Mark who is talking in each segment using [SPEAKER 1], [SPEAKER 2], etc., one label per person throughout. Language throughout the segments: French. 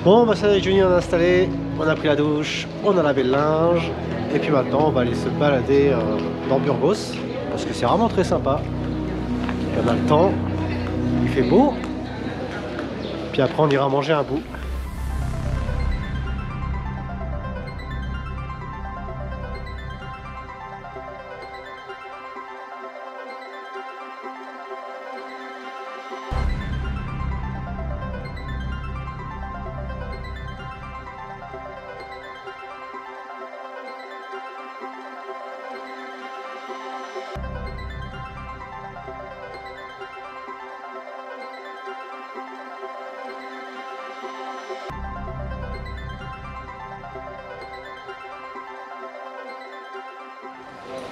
[SPEAKER 1] Bon bah ça y est, Johnny on a installé, on a pris la douche, on a lavé le linge. Et puis maintenant on va aller se balader dans Burgos. Parce que c'est vraiment très sympa. Et on a le temps, il fait beau. Puis après on ira manger un bout.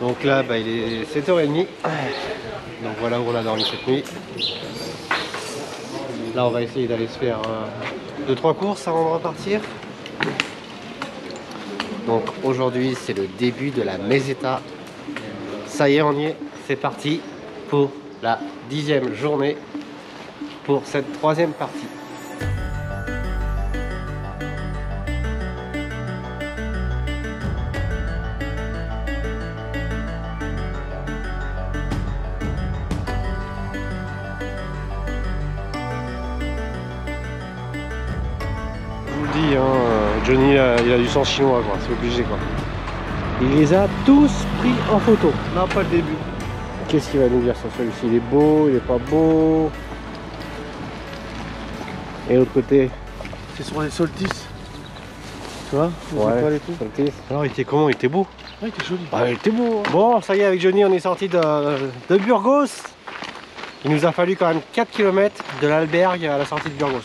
[SPEAKER 1] Donc là, bah, il est 7h30. Donc voilà où on a dormi cette nuit. Là, on va essayer d'aller se faire 2-3 courses avant de repartir. Donc aujourd'hui, c'est le début de la Meseta. Ça y est, on y est. C'est parti pour la 10e journée pour cette 3e partie. Johnny il a du sens chinois quoi, c'est obligé quoi. Il les a tous pris en photo.
[SPEAKER 2] Non, pas le début.
[SPEAKER 1] Qu'est-ce qu'il va nous dire sur celui-ci? Il est beau, il est pas beau. Et l'autre côté,
[SPEAKER 2] C'est sur les solstices.
[SPEAKER 1] tu vois,
[SPEAKER 2] les étoiles et tout.
[SPEAKER 1] Solstice. Alors il était comment? Il était beau.
[SPEAKER 2] Ouais, il était joli.
[SPEAKER 1] Ah, il était beau. Bon, ça y est, avec Johnny on est sorti de Burgos. Il nous a fallu quand même 4 km de l'albergue à la sortie de Burgos.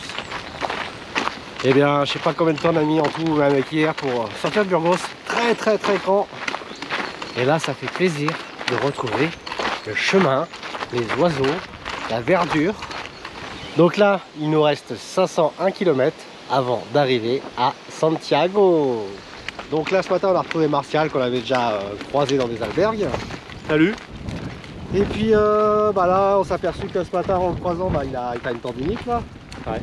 [SPEAKER 1] Eh bien, je sais pas combien de temps on a mis en tout, même avec hier, pour sortir de Burgos. Très grand. Et là, ça fait plaisir de retrouver le chemin, les oiseaux, la verdure. Donc là, il nous reste 501 km avant d'arriver à Santiago. Donc là, ce matin, on a retrouvé Martial, qu'on avait déjà croisé dans des albergues.
[SPEAKER 2] Salut.
[SPEAKER 1] Et puis, bah là, on s'est aperçu que ce matin, en le croisant, bah, il a une tendinite, là.
[SPEAKER 2] Ouais.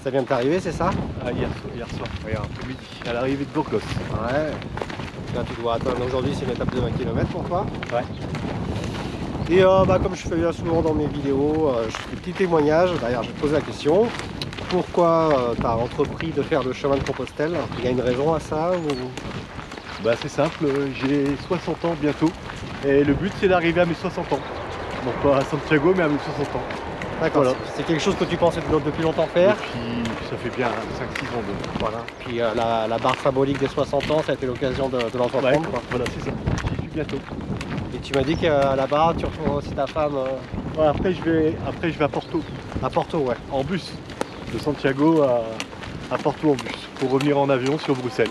[SPEAKER 1] Ça vient de t'arriver, c'est ça?
[SPEAKER 2] Ah, hier soir, regarde, midi, à l'arrivée de Burgos.
[SPEAKER 1] Ouais. Là, tu dois atteindre aujourd'hui, c'est une étape de 20 km pour toi.
[SPEAKER 2] Ouais.
[SPEAKER 1] Et bah, comme je fais bien souvent dans mes vidéos, je fais des petits témoignages. D'ailleurs, je vais te poser la question. Pourquoi tu as entrepris de faire le chemin de Compostelle? Il y a une raison à ça ou...
[SPEAKER 2] Bah c'est simple, j'ai 60 ans bientôt. Et le but c'est d'arriver à mes 60 ans. Donc pas à Santiago mais à mes 60 ans.
[SPEAKER 1] D'accord,
[SPEAKER 2] Voilà.
[SPEAKER 1] c'est quelque chose que tu pensais depuis longtemps faire.
[SPEAKER 2] Et puis ça fait bien 5-6 ans de...
[SPEAKER 1] Voilà. Puis la barre symbolique des 60 ans, ça a été l'occasion de l'entreprendre.
[SPEAKER 2] Ouais,
[SPEAKER 1] Quoi.
[SPEAKER 2] voilà, c'est ça. J'y suis bientôt.
[SPEAKER 1] Et tu m'as dit qu'à là-bas, tu retrouves aussi ta femme
[SPEAKER 2] Ouais, après je vais à Porto,
[SPEAKER 1] à Porto, ouais.
[SPEAKER 2] en bus. De Santiago à Porto en bus. Pour revenir en avion sur Bruxelles.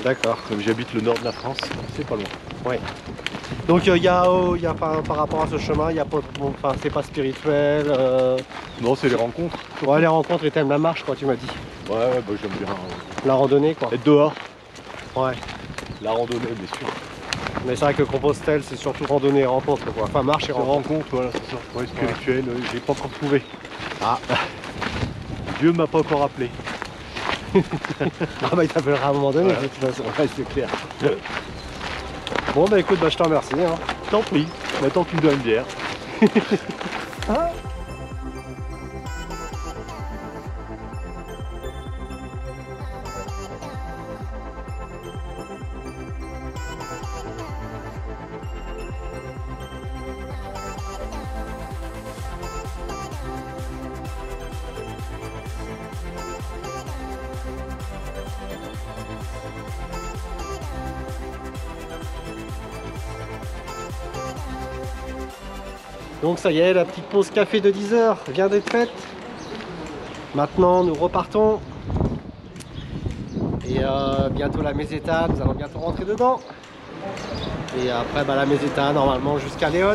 [SPEAKER 1] D'accord.
[SPEAKER 2] Comme j'habite le nord de la France, c'est pas loin.
[SPEAKER 1] Ouais. Donc il y a par rapport à ce chemin, il y a pas, bon, enfin c'est pas spirituel.
[SPEAKER 2] Non, c'est les rencontres.
[SPEAKER 1] Ouais, les rencontres et t'aimes la marche quoi, tu m'as dit.
[SPEAKER 2] Ouais, bah, j'aime bien
[SPEAKER 1] La randonnée quoi.
[SPEAKER 2] être dehors.
[SPEAKER 1] Ouais.
[SPEAKER 2] La randonnée, bien sûr.
[SPEAKER 1] Mais c'est vrai que Compostelle c'est surtout randonnée et rencontre quoi. Enfin marche et
[SPEAKER 2] C'est
[SPEAKER 1] rencontre.
[SPEAKER 2] rencontre, voilà, c'est ça. Ouais, spirituel, j'ai pas encore trouvé.
[SPEAKER 1] Ah.
[SPEAKER 2] Dieu m'a pas encore appelé.
[SPEAKER 1] Ah bah il t'appellera à un moment donné
[SPEAKER 2] Voilà.
[SPEAKER 1] de toute façon.
[SPEAKER 2] Ouais, c'est clair.
[SPEAKER 1] Bon bah écoute, bah, je te remercie. Hein.
[SPEAKER 2] Tant pis, maintenant tu me donnes une bière.
[SPEAKER 1] Donc ça y est, la petite pause café de 10 h vient d'être faite. Maintenant nous repartons. Et bientôt la Meseta, nous allons bientôt rentrer dedans. Et après bah, la Meseta normalement jusqu'à Léon.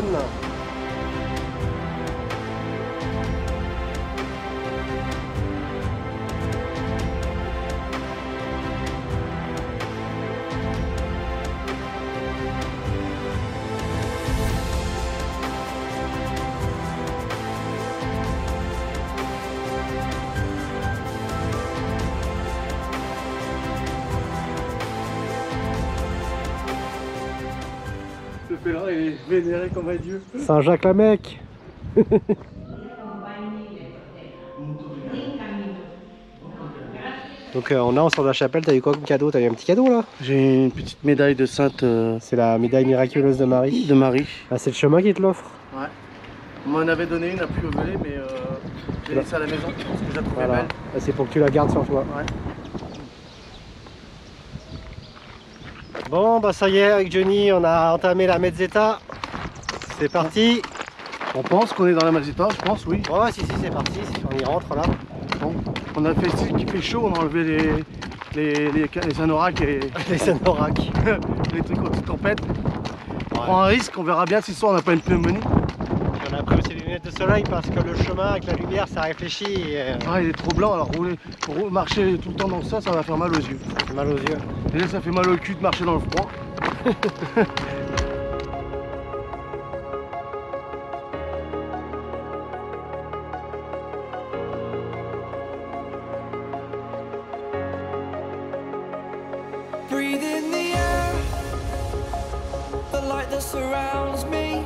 [SPEAKER 2] pèlerin est vénéré comme un dieu.
[SPEAKER 1] Saint-Jacques-la-Mecque. Donc on sort de la chapelle, t'as eu quoi comme cadeau? T'as eu un petit cadeau là?
[SPEAKER 2] J'ai une petite médaille de sainte
[SPEAKER 1] C'est la médaille miraculeuse de Marie.
[SPEAKER 2] de Marie.
[SPEAKER 1] Ah, c'est le chemin qui te l'offre.
[SPEAKER 2] Ouais. On m'en avait donné une à Puy-au-Velay, mais j'ai laissé à la maison parce que je la trouvais
[SPEAKER 1] Voilà.
[SPEAKER 2] belle.
[SPEAKER 1] Ah, c'est pour que tu la gardes sur toi.
[SPEAKER 2] Ouais.
[SPEAKER 1] Bon bah ça y est, avec Johnny on a entamé la mezzetta. C'est parti.
[SPEAKER 2] On pense qu'on est dans la Mazetta, je pense, oui.
[SPEAKER 1] Ouais, si c'est parti, on y rentre là.
[SPEAKER 2] Bon. On a fait style qui fait chaud, on a enlevé les anoraks et
[SPEAKER 1] Les anoraks.
[SPEAKER 2] les trucs anti-tempête. On prend un risque, on verra bien si ce soir on n'a pas une pneumonie.
[SPEAKER 1] On a pris aussi les lunettes de soleil parce que le chemin avec la lumière ça réfléchit et
[SPEAKER 2] Ah, il est trop blanc, alors pour marcher tout le temps dans ça, ça va faire mal aux yeux.
[SPEAKER 1] ça fait mal aux yeux.
[SPEAKER 2] Déjà ça fait mal au cul de marcher dans le froid.
[SPEAKER 3] Breathe in the air, the light that surrounds me.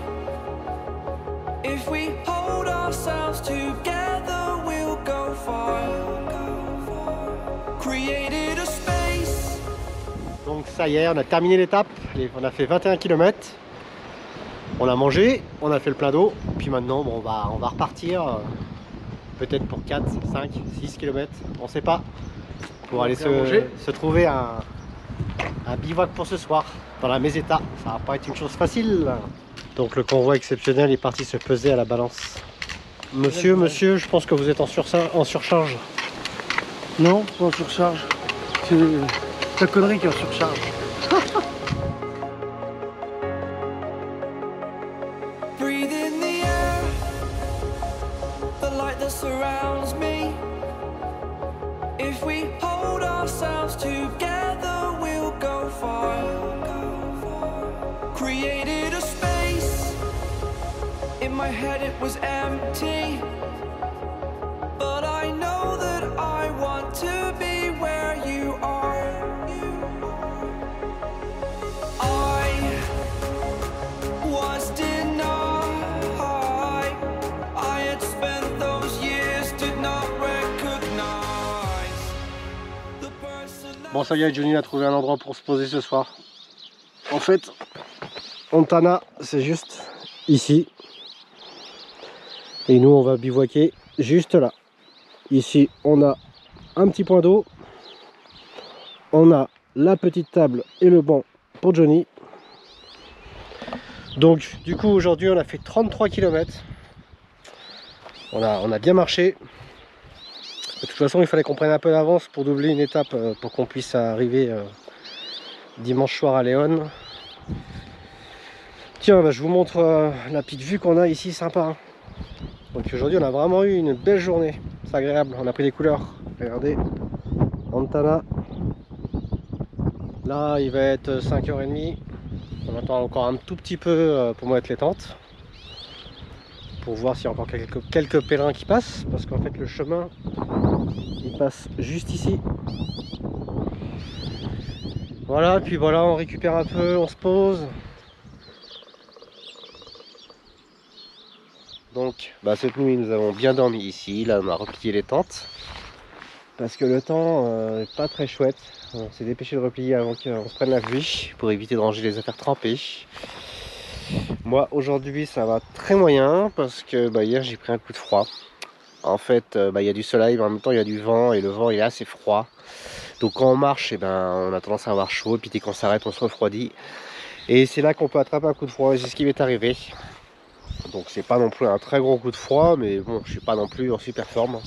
[SPEAKER 3] If we hold ourselves together, we'll go far. Created a space.
[SPEAKER 1] Donc ça y est, on a terminé l'étape, on a fait 21 km. On a mangé, on a fait le plein d'eau, puis maintenant bon, on va repartir peut-être pour 4, 5, 6 km, on sait pas, pour aller se trouver un bivouac pour ce soir dans la Meseta. Ça va pas être une chose facile. Donc le convoi exceptionnel est parti se peser à la balance. Monsieur, je pense que vous êtes en surcharge.
[SPEAKER 2] Non, pas en surcharge. C'est ta connerie qui est en surcharge.
[SPEAKER 3] Breathe in the air, the light that surrounds me. If we hold ourselves together, we'll go far. Created a space. In my head it was empty, but I know that I want to be where you are. I was denied. I had spent those years, did not recognize the person.
[SPEAKER 1] Bon ça y est, Johnny a trouvé un endroit pour se poser ce soir. En fait, Ontana c'est juste ici. Et nous on va bivouaquer juste là. Ici on a un petit point d'eau. On a la petite table et le banc pour Johnny. Donc du coup aujourd'hui on a fait 33 km. On a bien marché. De toute façon il fallait qu'on prenne un peu d'avance pour doubler une étape pour qu'on puisse arriver dimanche soir à Léon. Tiens, bah, je vous montre la petite vue qu'on a ici, sympa. Hein. Donc aujourd'hui on a vraiment eu une belle journée, c'est agréable, on a pris des couleurs. Regardez, Ontana. Là il va être 5h30. On attend encore un tout petit peu pour mettre les tentes. Pour voir s'il y a encore quelques pèlerins qui passent. Parce qu'en fait le chemin il passe juste ici. Voilà, puis voilà, on récupère un peu, on se pose. Donc cette nuit nous avons bien dormi ici. Là on a replié les tentes. Parce que le temps n'est pas très chouette. On s'est dépêché de replier avant qu'on se prenne la pluie. Pour éviter de ranger les affaires trempées. Moi aujourd'hui ça va très moyen. Parce que hier j'ai pris un coup de froid. En fait il y a du soleil mais en même temps il y a du vent. Et le vent il est assez froid. Donc quand on marche on a tendance à avoir chaud. Et puis dès qu'on s'arrête on se refroidit. Et c'est là qu'on peut attraper un coup de froid. Et c'est ce qui m'est arrivé. Donc c'est pas non plus un très gros coup de froid, mais bon, je suis pas non plus en super forme.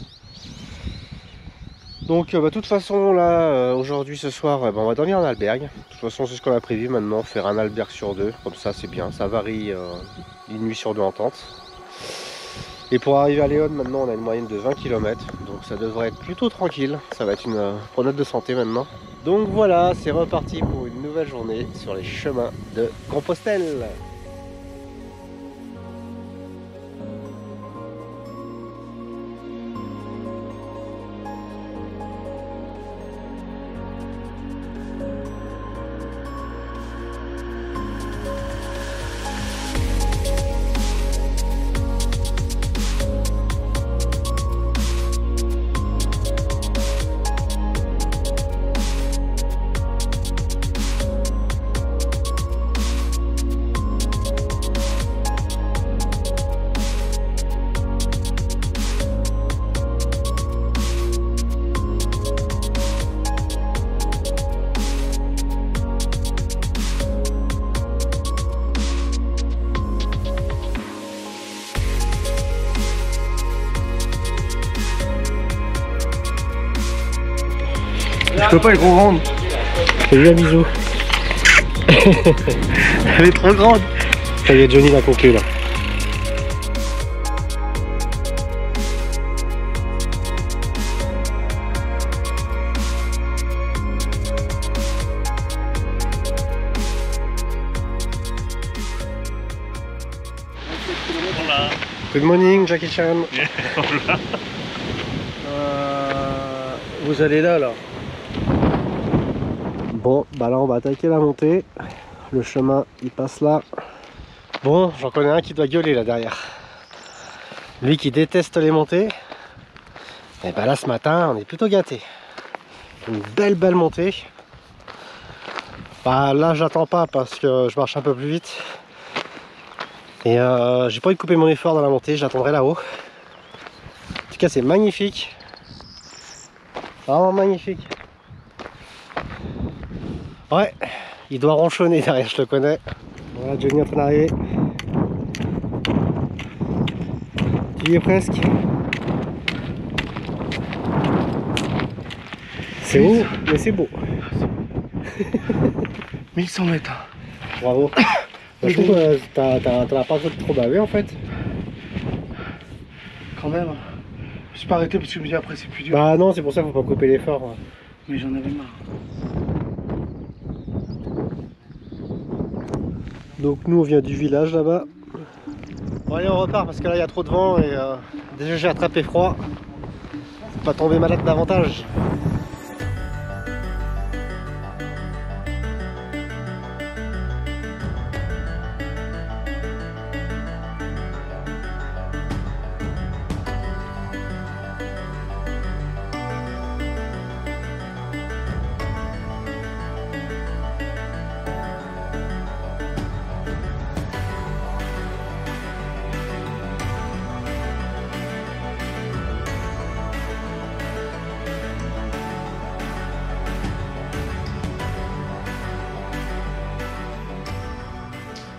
[SPEAKER 1] Donc de toute façon là, aujourd'hui ce soir, on va dormir en albergue. De toute façon c'est ce qu'on a prévu maintenant, faire un albergue sur 2, comme ça c'est bien, ça varie une nuit sur 2 en tente. Et pour arriver à Léon maintenant on a une moyenne de 20 km, donc ça devrait être plutôt tranquille, ça va être une promenade de santé maintenant. Donc voilà, c'est reparti pour une nouvelle journée sur les chemins de Compostelle.
[SPEAKER 2] Je peux pas les rendre.
[SPEAKER 1] Fais-lui un bisou.
[SPEAKER 2] Elle est trop grande.
[SPEAKER 1] Ça y est, Johnny l'a conclu là. Good morning, Jackie Chan.
[SPEAKER 2] Vous allez là.
[SPEAKER 1] Bon, bah là on va attaquer la montée. Le chemin il passe là. Bon, j'en connais un qui doit gueuler là derrière. Lui qui déteste les montées. Et bah là ce matin on est plutôt gâté. Une belle montée. Bah là j'attends pas parce que je marche un peu plus vite. Et j'ai pas envie de couper mon effort dans la montée, j'attendrai là-haut. En tout cas c'est magnifique. Vraiment magnifique. Ouais, il doit ronchonner derrière, je le connais. Voilà, Johnny est en train d'arriver. Tu y es presque. C'est haut, mais c'est beau.
[SPEAKER 2] 1100 mètres.
[SPEAKER 1] Bravo. Je trouve que t'en as pas trop bavé en fait.
[SPEAKER 2] Quand même. Je suis pas arrêté parce que je me dis après c'est plus dur.
[SPEAKER 1] Bah non, c'est pour ça qu'il faut pas couper l'effort. Ouais.
[SPEAKER 2] Mais j'en avais marre.
[SPEAKER 1] Donc nous on vient du village là-bas. Bon allez on repart parce que là il y a trop de vent et déjà j'ai attrapé froid. Faut pas tomber malade davantage.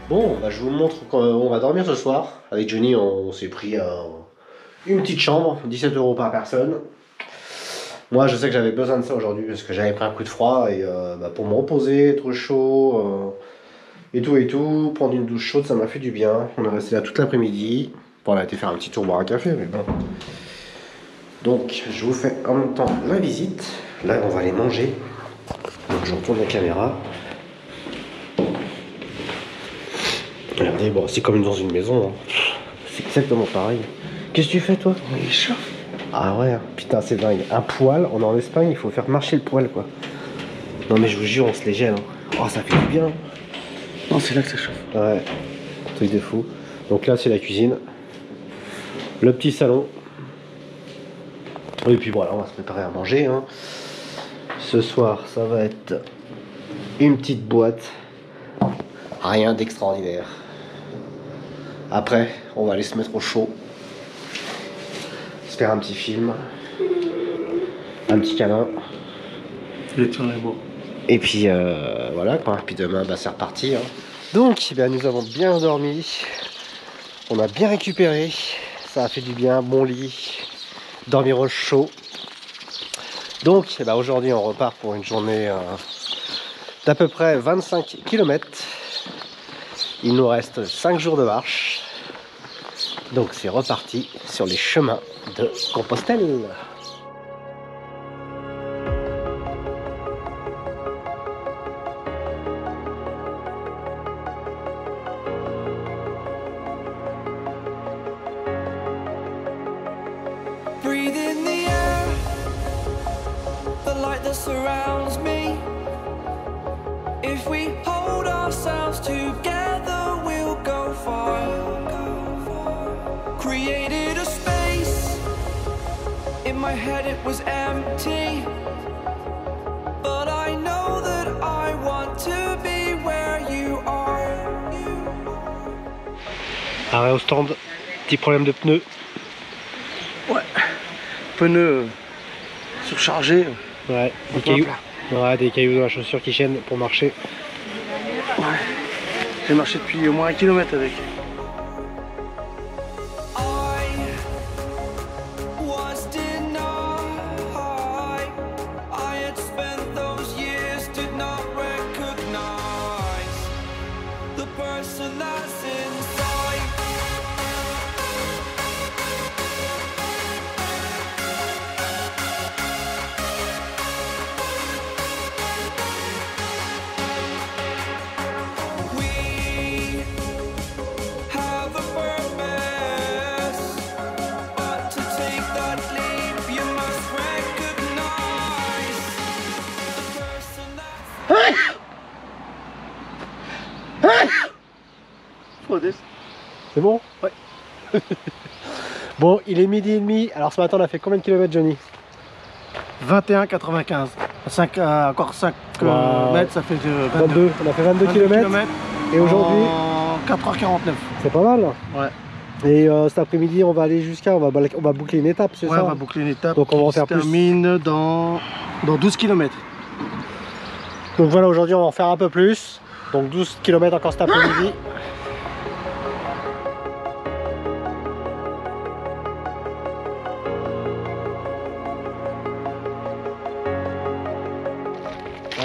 [SPEAKER 1] Bon, bah, je vous montre quand on va dormir ce soir. Avec Johnny, on s'est pris une petite chambre, 17 € par personne. Moi, je sais que j'avais besoin de ça aujourd'hui parce que j'avais pris un coup de froid et bah, pour me reposer, être chaud et tout, prendre une douche chaude, ça m'a fait du bien. On est resté là toute l'après-midi. Bon, on a été faire un petit tour boire un café, mais bon. Donc, je vous fais en même temps la visite. Là, on va aller manger. Donc, je retourne la caméra. Regardez, bon, c'est comme dans une maison, hein. C'est exactement pareil. Qu'est-ce que tu fais toi?
[SPEAKER 2] Il est chaud.
[SPEAKER 1] Ah ouais, putain c'est dingue. Un poil, on est en Espagne, il faut faire marcher le poil quoi. Non mais je vous jure, on se les gèle. Hein. Oh ça fait du bien.
[SPEAKER 2] Non, c'est là que ça chauffe.
[SPEAKER 1] Ouais, truc de fou. Donc là c'est la cuisine. Le petit salon. Et puis voilà, on va se préparer à manger. Hein. Ce soir, ça va être une petite boîte. Rien d'extraordinaire. Après, on va aller se mettre au chaud. Se faire un petit film. Un petit câlin. Et puis voilà quoi. Puis demain, bah, c'est reparti. Hein. Donc, eh bien, nous avons bien dormi. On a bien récupéré. Ça a fait du bien. Bon lit. Dormir au chaud. Donc, eh ben, aujourd'hui, on repart pour une journée d'à peu près 25 km. Il nous reste 5 jours de marche. Donc c'est reparti sur les chemins de Compostelle.
[SPEAKER 3] Breathe in the air, the light that surrounds me. If we hold ourselves together, we'll go far. Created a space, in my head it was empty, but I know that I want to be where you are.
[SPEAKER 1] Arrêt au stand, petit problème de pneus.
[SPEAKER 2] Ouais, pneus surchargés.
[SPEAKER 1] Ouais, des cailloux. Ouais, des cailloux dans la chaussure qui chaînent pour marcher.
[SPEAKER 2] Ouais, j'ai marché depuis au moins 1 kilomètre avec.
[SPEAKER 3] I was denied. I had spent
[SPEAKER 2] Modeste.
[SPEAKER 1] C'est bon?
[SPEAKER 2] Ouais.
[SPEAKER 1] Bon, il est 12h30. Alors ce matin, on a fait combien de kilomètres, Johnny?
[SPEAKER 4] 21,95. Encore 5
[SPEAKER 1] Wow.
[SPEAKER 4] mètres, ça fait 22.
[SPEAKER 1] 22. On a fait 22 km. Et aujourd'hui,
[SPEAKER 4] 4h49.
[SPEAKER 1] c'est pas mal.
[SPEAKER 4] Ouais.
[SPEAKER 1] Et cet après-midi, on va aller jusqu'à, on va boucler une étape, c'est
[SPEAKER 4] Ouais,
[SPEAKER 1] ça?
[SPEAKER 4] on va boucler une étape.
[SPEAKER 1] Donc on va en
[SPEAKER 4] qui
[SPEAKER 1] faire
[SPEAKER 4] se
[SPEAKER 1] plus.
[SPEAKER 4] termine dans 12 km.
[SPEAKER 1] Donc voilà, aujourd'hui, on va en faire un peu plus. Donc 12 km encore cet après-midi.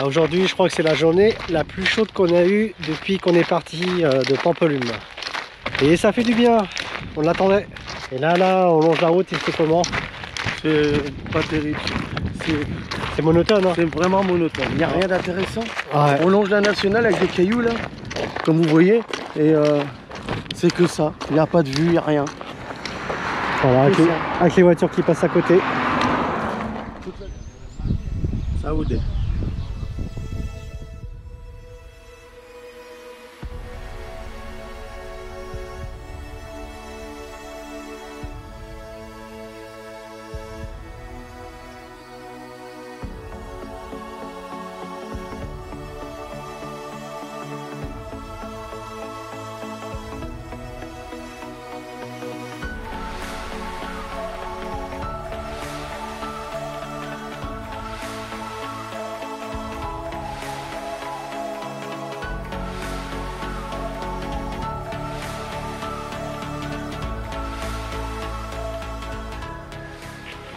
[SPEAKER 1] Aujourd'hui, je crois que c'est la journée la plus chaude qu'on a eue depuis qu'on est parti de Pampelune. Et ça fait du bien, on l'attendait. Et là, on longe la route et c'est comment?
[SPEAKER 4] C'est pas terrible.
[SPEAKER 1] C'est monotone, hein?
[SPEAKER 4] C'est vraiment monotone. Il n'y a rien d'intéressant.
[SPEAKER 1] Ouais.
[SPEAKER 4] On longe la nationale avec des cailloux là, comme vous voyez. Et c'est que ça. Il n'y a pas de vue, il n'y a rien.
[SPEAKER 1] Voilà, avec les voitures qui passent à côté.
[SPEAKER 4] Ça vous dit.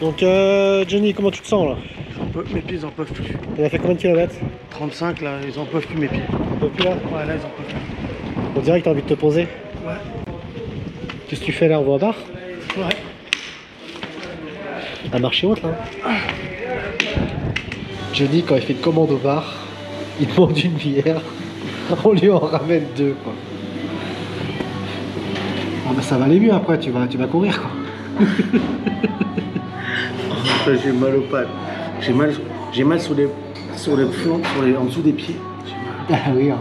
[SPEAKER 1] Donc Johnny, comment tu te sens là?
[SPEAKER 4] Mes pieds ils en peuvent plus.
[SPEAKER 1] Il a fait combien de kilomètres?
[SPEAKER 4] 35 là, ils en peuvent plus mes pieds.
[SPEAKER 1] Un peu plus là?
[SPEAKER 4] Ouais, là ils en peuvent plus.
[SPEAKER 1] On dirait que tu as envie de te poser.
[SPEAKER 4] Ouais.
[SPEAKER 1] Qu'est-ce que tu fais là? On va au bar?
[SPEAKER 4] Ouais.
[SPEAKER 1] Un marché haute là. Johnny, quand il fait une commande au bar, il demande une bière. On lui en ramène deux quoi. Bon, bah, ça va aller mieux après, tu vas courir quoi.
[SPEAKER 4] J'ai mal aux pattes. J'ai mal sur les flancs, en dessous des pieds. J'ai mal.
[SPEAKER 1] Ah oui. Hein.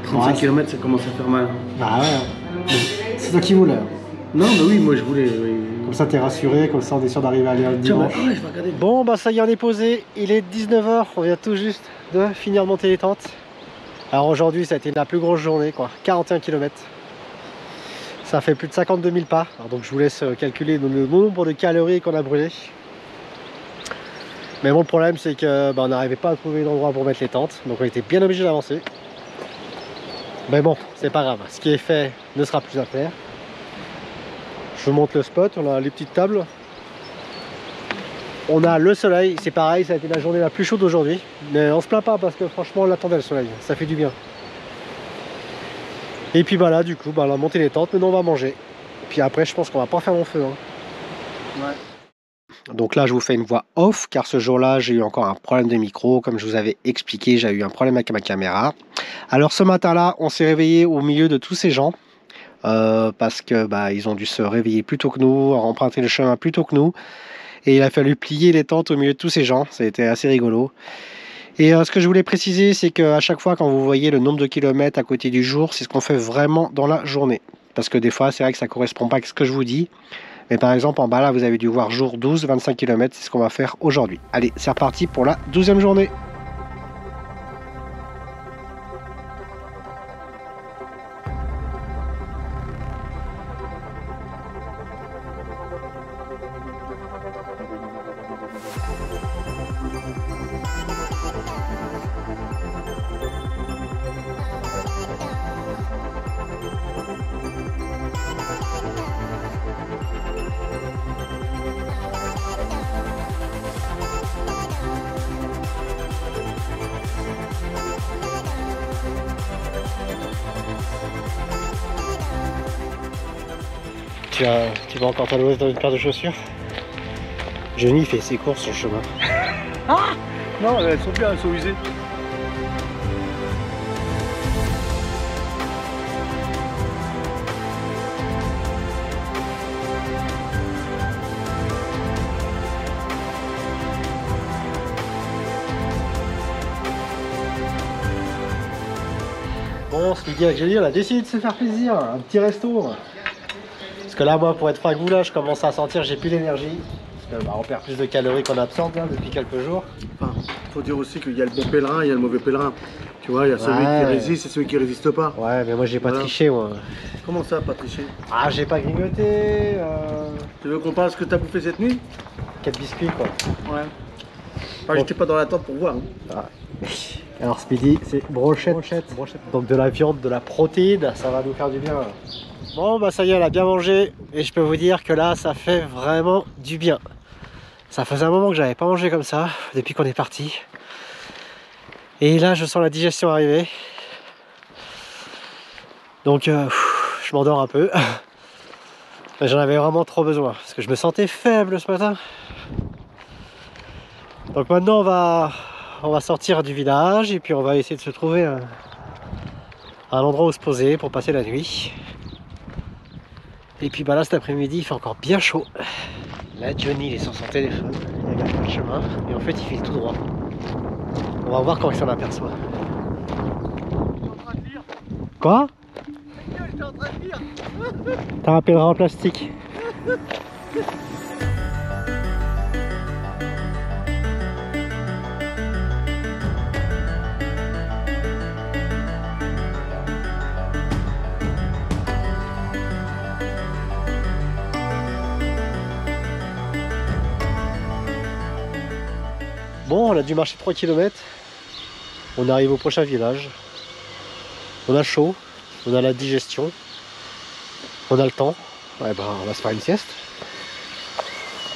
[SPEAKER 4] 35
[SPEAKER 1] Ouais,
[SPEAKER 4] km ça commence à faire mal.
[SPEAKER 1] Bah ouais. Hein. C'est toi qui voulais. Hein.
[SPEAKER 4] Non mais oui, moi je voulais. Oui.
[SPEAKER 1] Comme ça t'es rassuré, comme ça on est sûr d'arriver à aller le
[SPEAKER 4] Tiens,
[SPEAKER 1] dimanche.
[SPEAKER 4] ouais, je vais regarder.
[SPEAKER 1] Bon bah ça y est, on est posé, il est 19h, on vient tout juste de finir de monter les tentes. Alors aujourd'hui ça a été la plus grosse journée quoi, 41 km. Ça fait plus de 52 000 pas, alors donc je vous laisse calculer le nombre de calories qu'on a brûlé. Mais bon, le problème c'est que on n'arrivait pas à trouver d'endroit pour mettre les tentes, donc on était bien obligé d'avancer. Mais bon, c'est pas grave, ce qui est fait ne sera plus à faire. Je vous montre le spot, on a les petites tables. On a le soleil, c'est pareil, ça a été la journée la plus chaude aujourd'hui. Mais on se plaint pas parce que franchement on l'attendait le soleil, ça fait du bien. Et puis bah là du coup, on a monté les tentes, maintenant on va manger. Puis après je pense qu'on va pas faire mon feu. Hein.
[SPEAKER 4] Ouais.
[SPEAKER 1] Donc là je vous fais une voix off car ce jour-là j'ai eu encore un problème de micro. Comme je vous avais expliqué, j'ai eu un problème avec ma caméra. Alors ce matin-là, on s'est réveillé au milieu de tous ces gens. Parce que ils ont dû se réveiller plus tôt que nous, emprunter le chemin plus tôt que nous. Et il a fallu plier les tentes au milieu de tous ces gens. Ça a été assez rigolo. Et ce que je voulais préciser, c'est qu'à chaque fois quand vous voyez le nombre de kilomètres à côté du jour, c'est ce qu'on fait vraiment dans la journée. Parce que des fois, c'est vrai que ça ne correspond pas avec ce que je vous dis. Mais par exemple, en bas là, vous avez dû voir jour 12, 25 km, c'est ce qu'on va faire aujourd'hui. Allez, c'est reparti pour la 12e journée. Tu vas encore t'allouer dans une paire de chaussures? Johnny fait ses courses sur le chemin.
[SPEAKER 2] Non, elles sont bien, elles sont usées.
[SPEAKER 1] Bon, ce midi avec Jenny, on a décidé de se faire plaisir, un petit resto. Parce que là, moi, pour être franc avec vous, là, je commence à sentir, j'ai plus d'énergie. Parce que on perd plus de calories qu'on absorbe là, depuis quelques jours.
[SPEAKER 4] Enfin, faut dire aussi qu'il y a le bon pèlerin, il y a le mauvais pèlerin. Tu vois, il y a celui qui résiste et celui qui résiste pas.
[SPEAKER 1] Ouais, mais moi, j'ai pas
[SPEAKER 4] Voilà.
[SPEAKER 1] triché, moi.
[SPEAKER 4] Comment ça, pas tricher?
[SPEAKER 1] Ah, j'ai pas grignoté.
[SPEAKER 4] Tu veux qu'on parle ce que t'as bouffé cette nuit?
[SPEAKER 1] 4 biscuits, quoi.
[SPEAKER 4] Ouais. Enfin, j'étais pas dans la tente pour voir. Hein.
[SPEAKER 1] Ah. Alors ce midi c'est brochette. Donc de la viande, de la protéine, ça va nous faire du bien. Bon bah ça y est, elle a bien mangé et je peux vous dire que là ça fait vraiment du bien. Ça faisait un moment que j'avais pas mangé comme ça depuis qu'on est parti. Et là je sens la digestion arriver. Donc je m'endors un peu. J'en avais vraiment trop besoin parce que je me sentais faible ce matin. Donc maintenant on va sortir du village et puis on va essayer de se trouver un endroit où se poser pour passer la nuit. Et puis bah là cet après-midi il fait encore bien chaud. Là Johnny il est sur son téléphone, il regarde le chemin et en fait il file tout droit. On va voir quand il s'en aperçoit. Quoi? J'étais en train de lire. T'as un pèlerin en plastique. Bon, on a dû marcher 3 km. On arrive au prochain village. On a chaud, on a la digestion, on a le temps. Ouais, bah, on va se faire une sieste.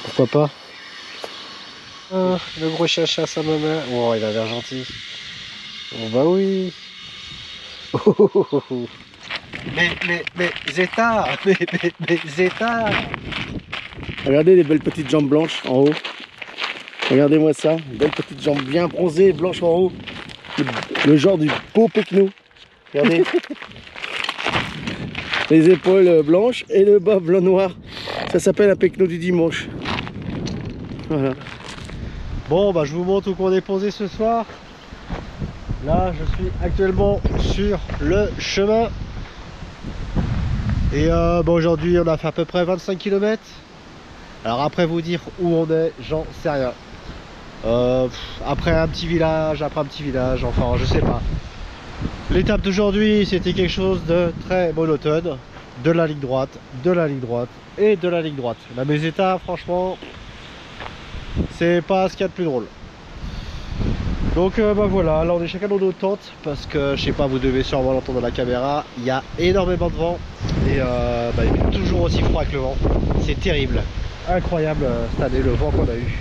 [SPEAKER 1] Pourquoi pas? Ah, le gros chacha, sa maman. Oh, il a l'air gentil. Oh, bah oui. Oh. Mais Zeta, mais Zeta.
[SPEAKER 4] Regardez les belles petites jambes blanches en haut. Regardez-moi ça, une belle petite jambe bien bronzée, blanche en haut. Le genre du beau pecno. Regardez. Les épaules blanches et le bas blanc noir. Ça s'appelle un pecno du dimanche. Voilà.
[SPEAKER 1] Bon, bah je vous montre où qu'on est posé ce soir. Là, je suis actuellement sur le chemin. Et bon, aujourd'hui, on a fait à peu près 25 km. Alors après vous dire où on est, j'en sais rien. Après un petit village, enfin je sais pas. L'étape d'aujourd'hui c'était quelque chose de très monotone. De la ligne droite, de la ligne droite et de la ligne droite. La Meseta franchement c'est pas ce qu'il y a de plus drôle. Donc bah voilà, là on est chacun dans nos tentes parce que je sais pas, vous devez sûrement l'entendre dans la caméra, il y a énormément de vent et bah, il fait toujours aussi froid avec le vent. C'est terrible, incroyable cette année le vent qu'on a eu.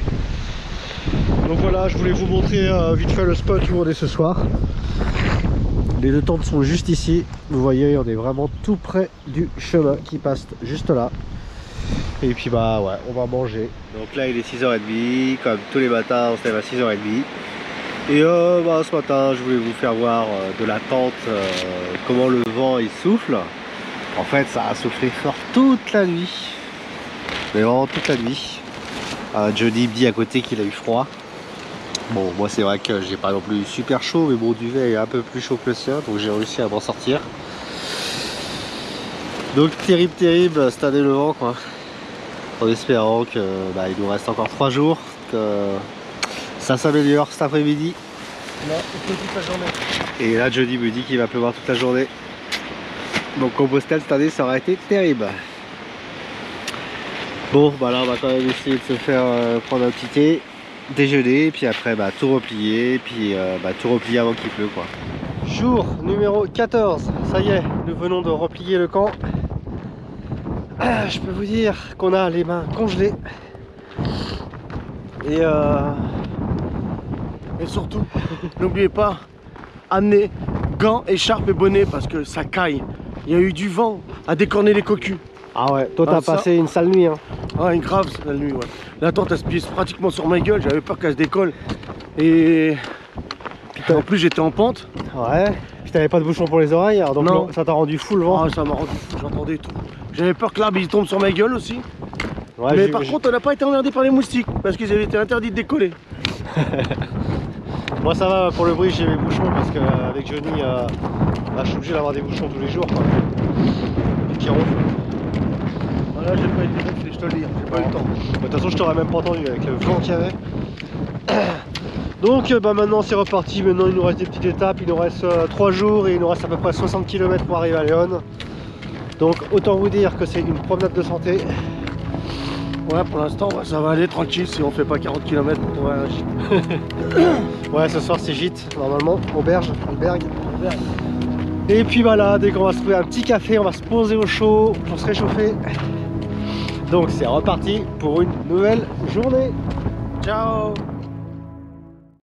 [SPEAKER 1] Donc voilà, je voulais vous montrer vite fait le spot où on est ce soir. Les deux tentes sont juste ici, vous voyez on est vraiment tout près du chemin qui passe juste là. Et puis bah ouais, on va manger. Donc là il est 6h30, comme tous les matins on se lève à 6h30. Et bah, ce matin je voulais vous faire voir de la tente comment le vent il souffle. En fait ça a soufflé fort toute la nuit. Mais vraiment toute la nuit. Johnny me dit à côté qu'il a eu froid. Bon moi c'est vrai que j'ai pas non plus super chaud, mais mon duvet est un peu plus chaud que le sien, donc j'ai réussi à m'en sortir. Donc terrible cette année le vent quoi. En espérant que bah, il nous reste encore 3 jours, que ça s'améliore cet après-midi.
[SPEAKER 4] Non, il pleut toute la journée.
[SPEAKER 1] Et là Johnny me dit qu'il va pleuvoir toute la journée. Donc Compostelle cette année ça aurait été terrible. Bon bah là on va quand même essayer de se faire prendre un petit thé, déjeuner, et puis après bah, tout replier, puis bah, tout replier avant qu'il pleut quoi. Jour numéro 14, ça y est, nous venons de replier le camp. Je peux vous dire qu'on a les mains congelées. Et
[SPEAKER 4] surtout, n'oubliez pas, amenez gants, écharpe et bonnet parce que ça caille. Il y a eu du vent à décorner les cocus.
[SPEAKER 1] ah ouais, toi t'as
[SPEAKER 4] ça...
[SPEAKER 1] passé une sale nuit hein.
[SPEAKER 4] Ah, une grave la nuit, ouais. La tente elle se pisse pratiquement sur ma gueule, j'avais peur qu'elle se décolle. Et en plus j'étais en pente.
[SPEAKER 1] Ouais, puis t'avais pas de bouchon pour les oreilles, alors donc
[SPEAKER 4] non.
[SPEAKER 1] ça t'a rendu fou le vent.
[SPEAKER 4] Ah, ça m'a rendu fou, j'entendais tout. J'avais peur que l'arbre il tombe sur ma gueule aussi.
[SPEAKER 1] Ouais,
[SPEAKER 4] mais par contre on n'a pas été emmerdé par les moustiques parce qu'ils avaient été interdits de décoller.
[SPEAKER 1] Moi ça va, pour le bruit j'ai mes bouchons parce qu'avec Johnny, je suis obligé d'avoir des bouchons tous les jours. Quoi. Et qui ronfle.
[SPEAKER 4] Voilà, j'ai pas été gonflé, je te le dis, j'ai pas eu le temps.
[SPEAKER 1] De toute façon je t'aurais même pas entendu avec le vent qu'il y avait. Donc maintenant c'est reparti, maintenant il nous reste des petites étapes, il nous reste 3 jours et il nous reste à peu près 60 km pour arriver à Léon. Donc autant vous dire que c'est une promenade de santé.
[SPEAKER 4] Ouais, pour l'instant, ça va aller tranquille si on fait pas 40 km pour trouver un gîte.
[SPEAKER 1] Ouais, ce soir c'est gîte, normalement, auberge, albergue. Et puis voilà, dès qu'on va se trouver un petit café, on va se poser au chaud pour se réchauffer. Donc c'est reparti pour une nouvelle journée. Ciao!